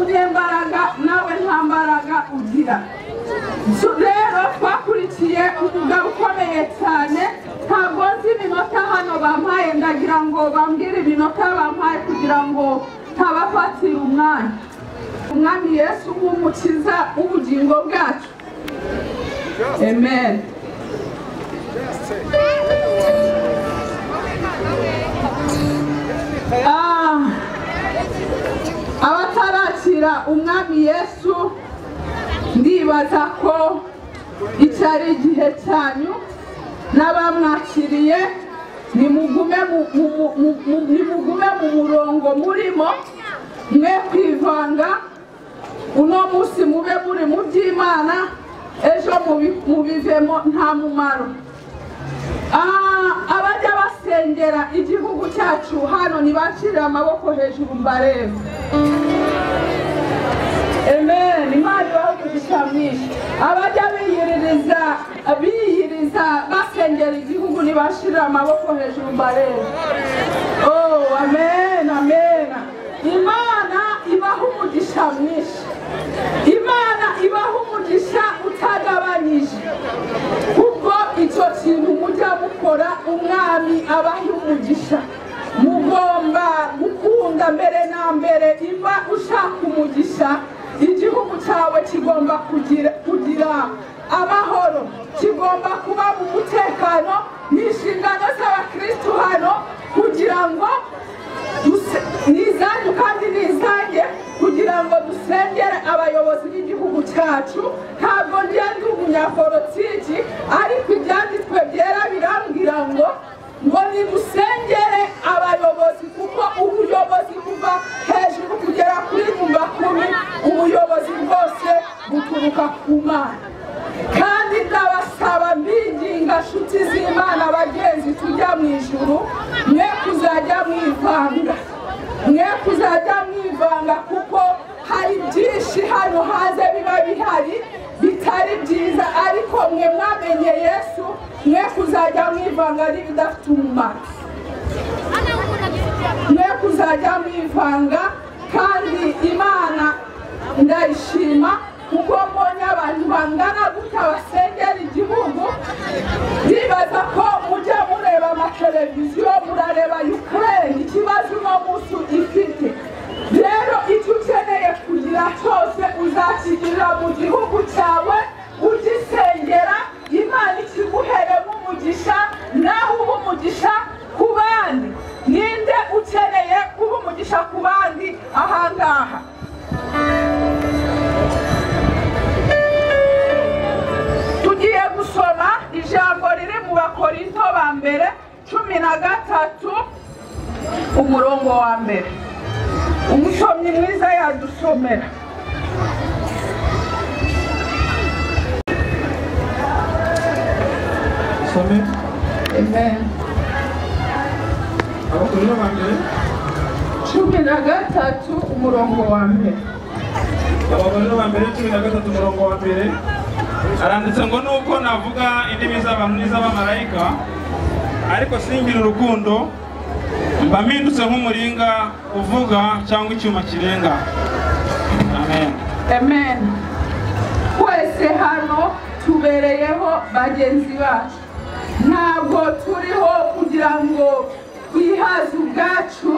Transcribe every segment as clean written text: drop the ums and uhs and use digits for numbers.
umunyembaraga nawe nta mbaraga ugira. Rero twakurikiye umugabo ukomeye cyane, ntabwo nzi iminota hano bampaye, ndagira ngo bambwire iminota bampaye kugira ngo ntabafatire umwanya. Umwami Yesu nk'umukiza w'ubugingo bwacu. Amen. Abatarakira umwami Yesu ndibaza ko icyari igihe cyanyu, n'abamwakiriye nimugume mu murongo murimo, mwe kwivanga. Uno munsi mube muri mu by'Imana, ejo mubivemo nta mumaro. Abajya basengera igihugu cyacu hano nibacirira amaboko hejuru mbarebe. Amen. Imana ibahugisha mwinshi. Abajya biyiriza basengera igihugu nibashirira amaboko hejuru mbarebe. Oh, amen, amen. Imana ibaha umugisha mwinshi. Imana ibaha umugisha utagabanyije. Kuko icyo kintu mujya mukora umwami abaha umugisha. Mugomba gukunda mbere na mbere, imba ushaka umugisha. Igihugu cyawe kigomba kugira amahoro, kigomba kuba mu mutekano. N'inshingano z'abakristo hano kugira ngo nizanyu kandi nizange kugira ngo dusengere abayobozi b'igihugu cyacu. Ntabwo ngenda umunyapolitiki, ariko ibyanditswe byera birambwira ngo nidusengere abayobozi, kuko ubuyobozi buva hejuru kugera kuri nyumba kumi. Ubuyobozi bwose buturuka ku Mana. Kandi ndabasaba mbinginga nshuti z'Imana bagenzi tujya mu ijuru, mwe kuzajya mwivanga. Mwe kuzajya mwivanga kuko hari byinshi hano hanze biba bihari bitari byiza, ariko mwe mwamenye Yesu, mwe kuzajya mwivanga n'ibidafite umumaro. Mwe kuzajya mwivanga, kandi Imana ndayishima kuko mbonye abantu bangana gutya basengera igihugu. Ndibaza ko mujya mureba amateleviziyo, murareba Ukraine ikibazo uno munsi ifite. Rero icyo ukeneye kugira cyose uzakigirira mu gihugu cyawe, ugisengera. Imana ikiguheremo umugisha, nawe uba umugisha ku bandi. Ninde ukeneye kuba umugisha ku bandi ahangaha? Tugiye gusoma ijambo riri mu Bakorinto ba mbere 13 umurongo wa mbere. Umusomyi mwiza yadusomera. Some. Amen. Abakorinto ba mbere 13 umurongo wa mbere. Abakorinto ba mbere 13 umurongo wa mbere aranditse ngo nuko navuga indimi z'abantu n'iz'abamarayika, ariko singira urukundo, mba mpindutse nk'umuringa uvuga cyangwa icyuma kirenga. Amen. Amen. Wese hano tubereyeho bagenzi bacu. Ntabwo turiho kugira ngo twihaze ubwacu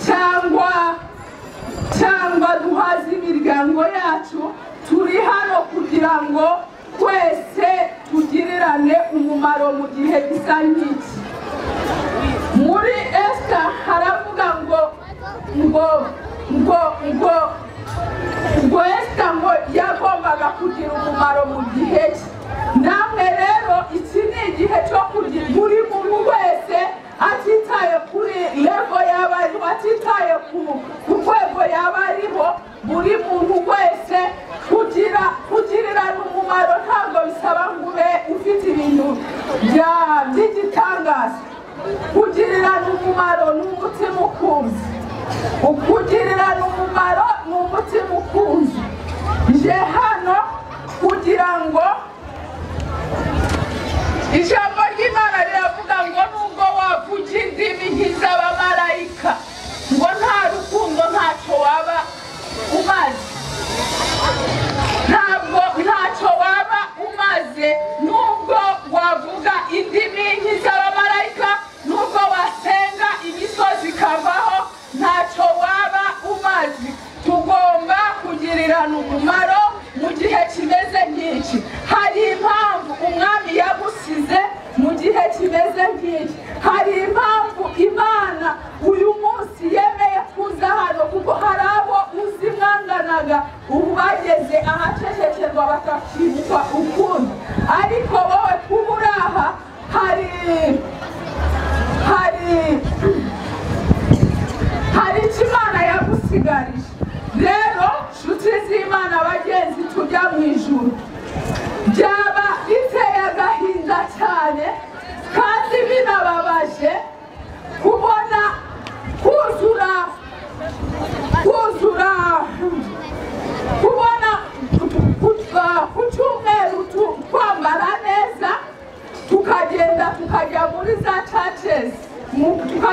cyangwa duhaze imiryango yacu. Turi hano kugira ngo twese tugirirane umumaro mu gihe gisa nk'iki. Muri Esther haravuga ngo Esther ngo yagombaga kugira umumaro mu gihe cye. Namwe rero iki ni igihe cyo kugira buri muntu wese atitaye kuri level yaba ariho, atitaye ku rwego yaba ariho, buri muntu wese kugirirana umumaro. Ntabwo bisaba ngo ube ufite ibintu by'igitangaza. Kugirirana umumaro ni umutima ukunze. Ukugirirana umumaro ni umutima ukunze. Je hano kugira ngo ijambo ry'Imana riravuga ngo nubwo wavuga indimi nk'iz'abamarayika, ngo nta rukundo ntacyo waba umaze.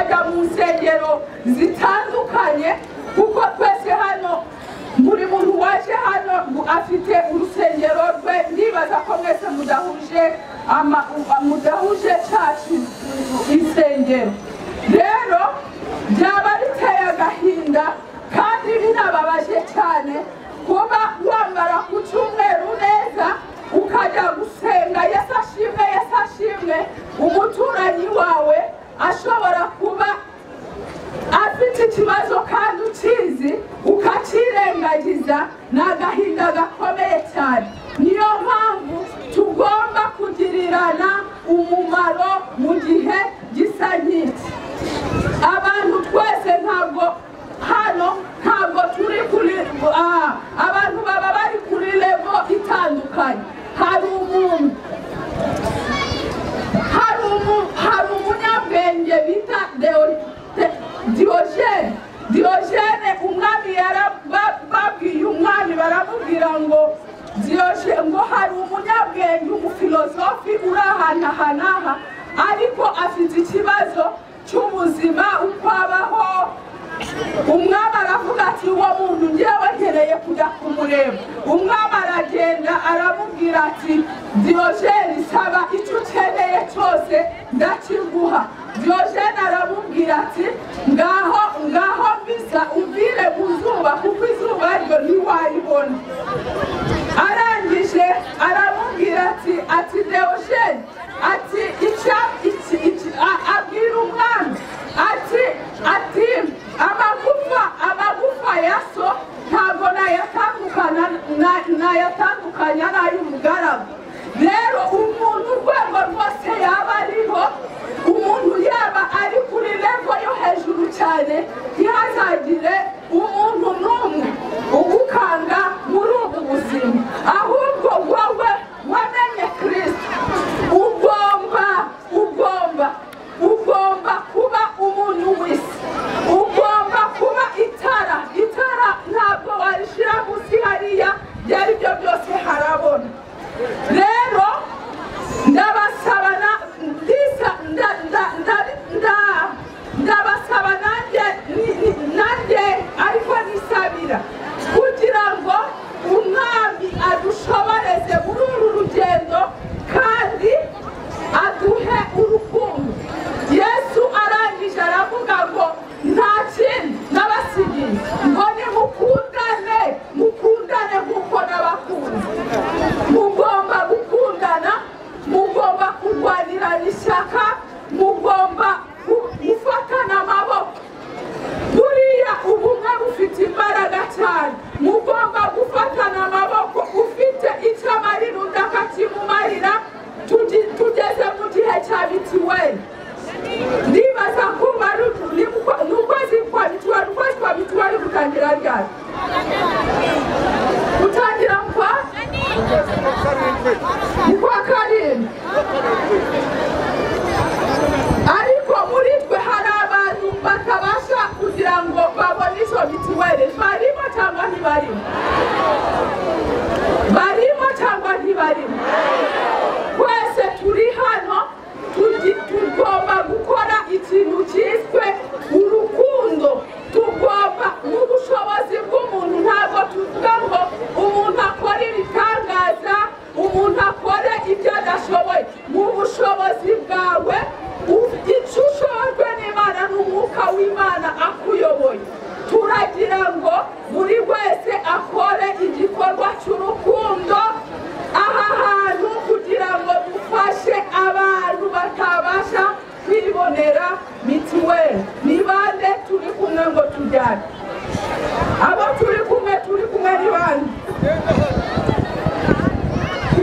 tukajya mu nsengero zitandukanye, kuko twese hano buri muntu waje hano afite urusengero rwe. Ndibaza ko mwese mudahuje cyacu insengero. Rero byaba biteye agahinda kandi binababaje cyane kuba wambara ku cyumweru neza ukajya gusenga Yesu ashimwe, umuturanyi wawe ashobora kuba afite ikibazo kandi ukizi ukakirengagiza. Ni agahinda gakomeye cyane. Niyo mpamvu tugomba kugirirana umumaro mu gihe gisa nk'iki. Abantu twese ntabwo turi kuri abantu baba bari kuri levo itandukanye. Hari umunyabwenge bita Diyogene. Umwami babwiye umwami baramubwira ngo ngo hari umunyabwenge, umufilozofi uri ahantu ariko afite ikibazo cy'ubuzima uko abaho. Umwami aravuga ati uwo muntu ngewe nkeneye kujya kumureba. Umwami aragenda aramubwira ati Diyogene, saba icyo ukeneye cyose ndakiguha. Diyogene aramubwira ati ngaho mbiza umvire mu zuba kuko izuba ryo ntiwayibona. Arangije aramubwira ati Diyogene, ati abwira umwami ati amagufa ya so ntabwo nayatandukanya n'ay'umugaragu. Rero umuntu urwego rwose yaba ariho, umuntu yaba ari kuri levo yo hejuru cyane, ntihazagire umuntu n'umwe ugukanga muri ubu buzima. Ahubwo wowe wamenye Kristo ugomba kuba umuntu wese, ugomba kuba itara. Ntabwo warishyira munsi hariya, byari byo byose harabona. Rero ndabasaba nanjye ariko nisabira kugira ngo umwami adushoboreze muri uru rugendo kandi aduhe urukundo. Yesu arangije aravuga ngo nta kindi nabasigiye, ngo nimukundane nk'uko nabakunze. Mugomba gukundana, mugomba kurwanirana ishyaka, mugomba gufatana amaboko. Buriya ubumwe bufite imbaraga cyane. Mugomba gufatana amaboko, ufite icyo amarira undi akakimumarira. Tugeze mu gihe cya mituweli. Ndibaza kuba n'ukwezi kwa mituweli gutangira ryari? Gutangira kwa karindwi. Ariko muri twe hari abantu batabasha kugira ngo babone izo mituweli. Barimo cyangwa ntibarimo? Barimo cyangwa ntibarimo? Twese turi hano tugomba gukora ikintu cyiswe urukundo. Tugomba mu bushobozi bw'umuntu, ntabwo tuvuga ngo umuntu akora ibitangaza, umuntu akora ibyo adashoboye. Mu bushobozi bwawe icyo ushojwe n'Imana n'umwuka w'Imana akuyoboye. Turagira ngo buri wese akore igikorwa cy'urukundo aha hantu kugira ngo dufashe abantu batabasha kwibonera mituweli. Ni bande turi kumwe ngo tujyane? Abo turi kumwe ni bande?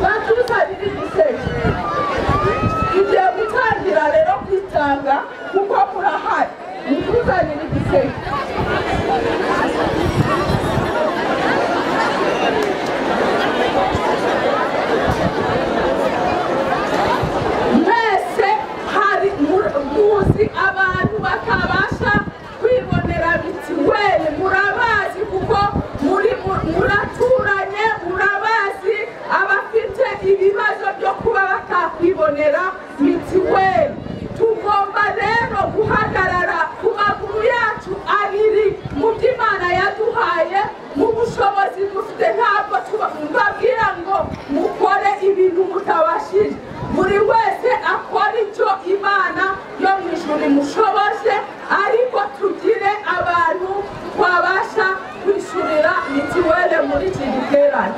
Batuzanire igiseke. Tugiye gutangira rero kwitanga kuko murahari. Mutuzanire igiseke. Mwese hari muzi abantu batabasha kwibonera mituweli, murabazi kuko muraturanye, murabazi abafite ibibazo byo kuba batakwibonera mituweli. Tugomba rero mushoboje ariko tugire abantu twabasha kwishurira mituweli muri iki giterane.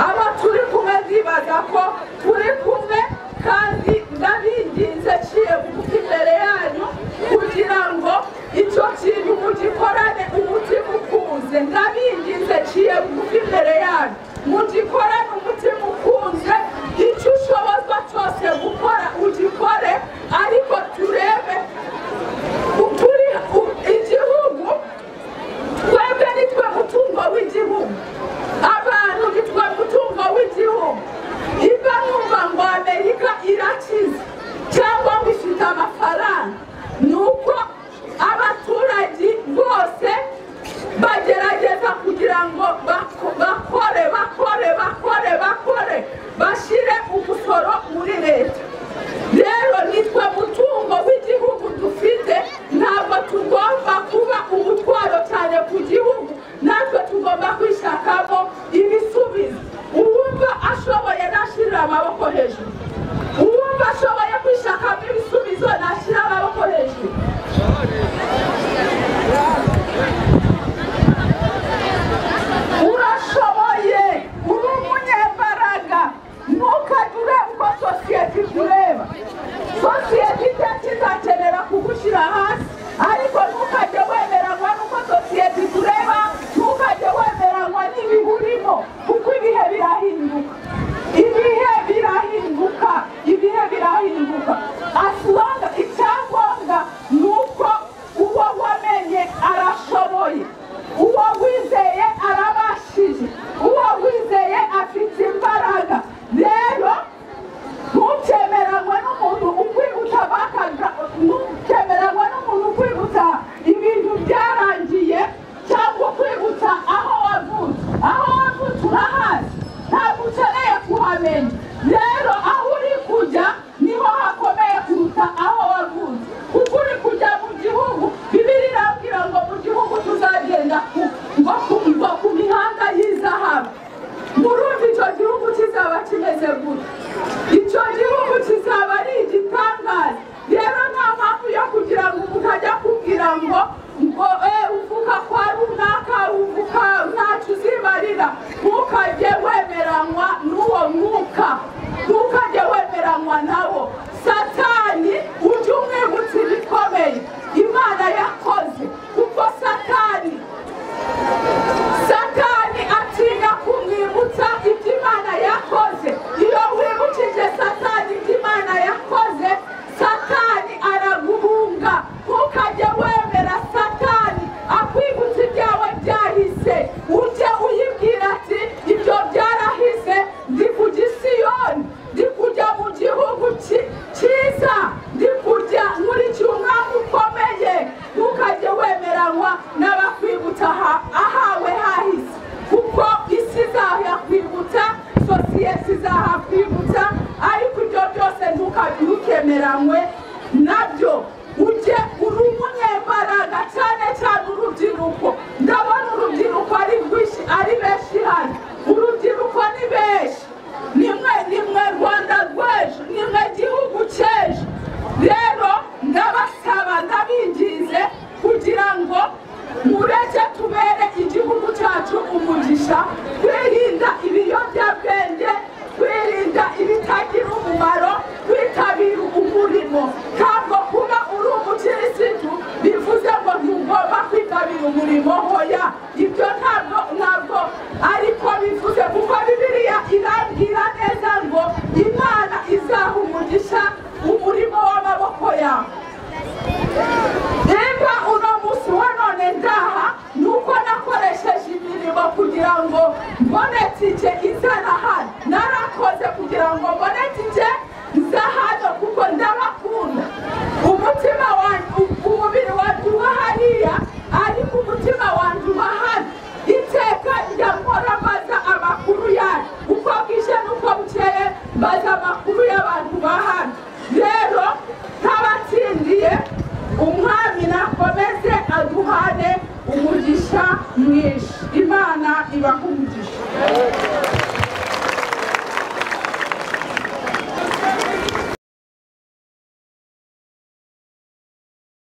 Aba turi kumwe ndibaza ko turi kumwe kandi ndabinginze ciye bugufi imbere yanyu kugira ngo icyo kintu mugikorane umutima ukunze. Ndabinginze ciye bugufi imbere yanyu mugikorane umutima ukunze, icyo ushobozwa cyose gukora ugikore, ariko turebe turi igihugu, twebwe nitwe mutungo w'igihugu, abantu nitwe mutungo w'igihugu. Iba numva ngo Amerika irakize cyangwa ngo ifite amafaranga, nuko abaturage bose bagerageza kugira ngo bakore bashire umusoro muri leta. Rero nitwe mutungo w'igihugu dufite, ntabwo tugomba kuba umutwaro cyane ku gihugu, natwe tugomba kwishakamo ibisubizo. Uwumva ashoboye nashyirira amaboko hejuru, uwumva ashoboye kwishakamo ibisubizo nashyira amaboko hejuru. Urashoboye, uri umunyembaraga, ntukagire uko sosiyete ikureba. Sosiyete izakenera kugushyira hasi, ariko ntukajye wemeranywa n'uko sosiyete ikureba, ntukajye wemeranywa n'ibiburimo, kuko ibihe birahinduka. Ibihe birahinduka. Asanga icyangombwa ni uko uwo wamenye arashoboye, uwo wizeye arabashije, uwo wizeye afite imbaraga. Rero ntukemeranywe n'umuntu ukwibutsa ibintu byarangiye, cyangwa kwibutsa aho wavutse. Aho wavutse urahazi, ntabwo ukeneye kuhamenya. Rero aho uri kujya niho hakomeye kuruta aho wavutse, kuko uri kujya mu gihugu, Bibiliya irabwira ngo mu gihugu tuzagenda ku mihanda y'izahabu. Murumva icyo gihugu kizaba kimeze gute? Icyo gihugu kizaba ari igitangaza. Rero nta mpamvu yo kugira ngo umuntu ajya kubwira ngo uvuka kwa runaka, uvuka ntacyo uzimarira. Ntukajye wemeranywa n'uwo mwuka, ntukajye wemeranywa nawo. Satani ujye umwibutsa ibikomeye Imana yakoze, kuko Satani atinya kumwibutsa ibyo Imana yakoze. Iyo wibukije Satani ibyo Imana yakoze, Satani araguhunga. Ntukajye wemera Satani akwibutsa ibyawe byahise. Ujye uyibwira ati ibyo byarahise, ndi ku Gisiyoni, ndi kujya mu gihugu cyiza, ndi kujya nkurikiye umwami ukomeye. Ntukajye wemeranywa n'abakwibutsa ahawe hahise, kuko isi izahakwibutsa, sosiyete izahakwibutsa, ariko ibyo byose ntukemeranywe nabyo. Ujye uri umunyembaraga, cyane cyane urubyiruko. Ndabona urubyiruko ari benshi hano. Urubyiruko ni benshi, nimwe Rwanda rw'ejo, nimwe gihugu cy'ejo. Rero ndabasaba, ndabingize kugira ngo mureke tubere igihugu cyacu umugisha, kwirinda ibiyobyabwenge, kwirinda ibitagira umumaro, kwitabira umurimo. Ntabwo kuba uri umukirisitu bivuze ngo ntugomba kwitabira umurimo, hoya, ibyo ntabwo ariko bivuze, kuko Bibiliya irabwira neza ngo Imana izaha umugisha umurimo w'amaboko yawe. Niba uno munsi wa none ndaha, nuko nakoresheje imirimo kugira ngo mbone tike izana hano. Narakoze kugira ngo mbone tike iza hano, kuko ndabakunda. Umutima wanjye, umubiri wanjye uba hariya, ariko umutima wanjye uba hano. Iteka njya mpora mbaza amakuru yanyu, uko bwije n'uko bukeye mbaza amakuru y'abantu ba hano. Rero ntabatsindiye, umwami nakomeze aduhane umugisha mwinshi.